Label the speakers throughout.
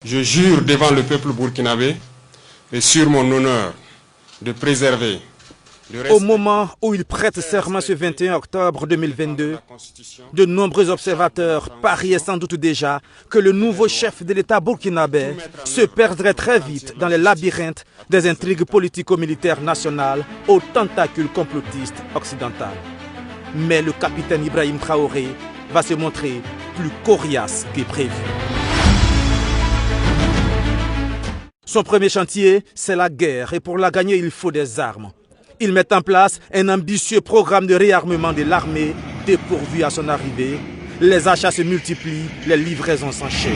Speaker 1: Je jure devant le peuple burkinabé et sur mon honneur de préserver.
Speaker 2: Au moment où il prête serment ce 21 octobre 2022, de nombreux observateurs pariaient sans doute déjà que le nouveau chef de l'État burkinabé se perdrait très vite dans les labyrinthes des intrigues politico-militaires nationales aux tentacules complotistes occidentales. Mais le capitaine Ibrahim Traoré va se montrer plus coriace que prévu. Son premier chantier, c'est la guerre, et pour la gagner, il faut des armes. Il met en place un ambitieux programme de réarmement de l'armée dépourvu à son arrivée. Les achats se multiplient, les livraisons s'enchaînent.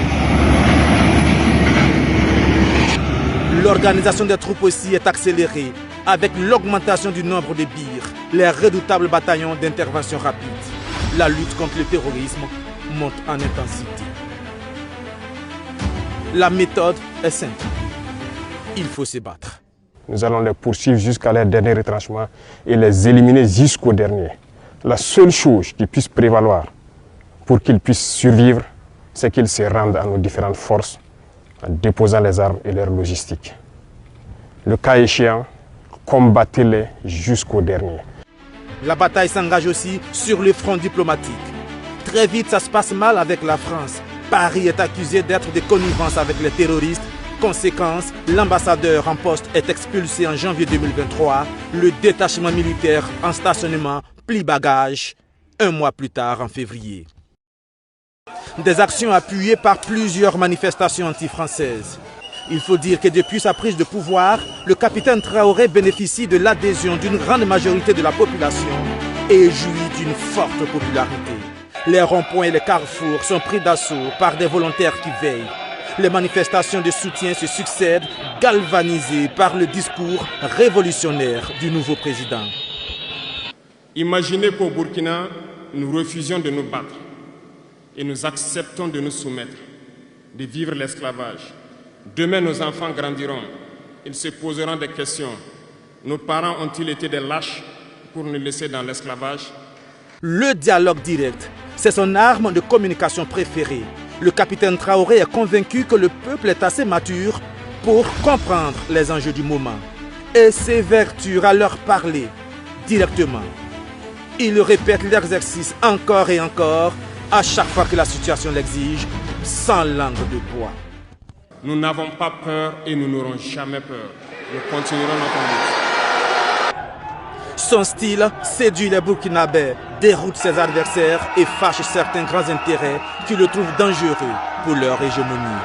Speaker 2: L'organisation des troupes aussi est accélérée avec l'augmentation du nombre de birs, les redoutables bataillons d'intervention rapide. La lutte contre le terrorisme monte en intensité. La méthode est simple. Il faut se battre.
Speaker 3: Nous allons les poursuivre jusqu'à leur dernier retranchement et les éliminer jusqu'au dernier. La seule chose qui puisse prévaloir pour qu'ils puissent survivre, c'est qu'ils se rendent à nos différentes forces en déposant les armes et leur logistique. Le cas échéant, combattez-les jusqu'au dernier.
Speaker 2: La bataille s'engage aussi sur le front diplomatique. Très vite, ça se passe mal avec la France. Paris est accusé d'être de connivence avec les terroristes. Conséquence, l'ambassadeur en poste est expulsé en janvier 2023. Le détachement militaire en stationnement plie bagage un mois plus tard en février. Des actions appuyées par plusieurs manifestations anti-françaises. Il faut dire que depuis sa prise de pouvoir, le capitaine Traoré bénéficie de l'adhésion d'une grande majorité de la population et jouit d'une forte popularité. Les ronds-points et les carrefours sont pris d'assaut par des volontaires qui veillent. Les manifestations de soutien se succèdent, galvanisées par le discours révolutionnaire du nouveau président.
Speaker 1: Imaginez qu'au Burkina, nous refusions de nous battre et nous acceptons de nous soumettre, de vivre l'esclavage. Demain, nos enfants grandiront, ils se poseront des questions. Nos parents ont-ils été des lâches pour nous laisser dans l'esclavage?
Speaker 2: Le dialogue direct, c'est son arme de communication préférée. Le capitaine Traoré est convaincu que le peuple est assez mature pour comprendre les enjeux du moment et s'évertue à leur parler directement. Il répète l'exercice encore et encore à chaque fois que la situation l'exige, sans langue de bois.
Speaker 1: Nous n'avons pas peur et nous n'aurons jamais peur. Nous continuerons notre lutte.
Speaker 2: Son style séduit les Burkinabés, déroute ses adversaires et fâche certains grands intérêts qui le trouvent dangereux pour leur hégémonie.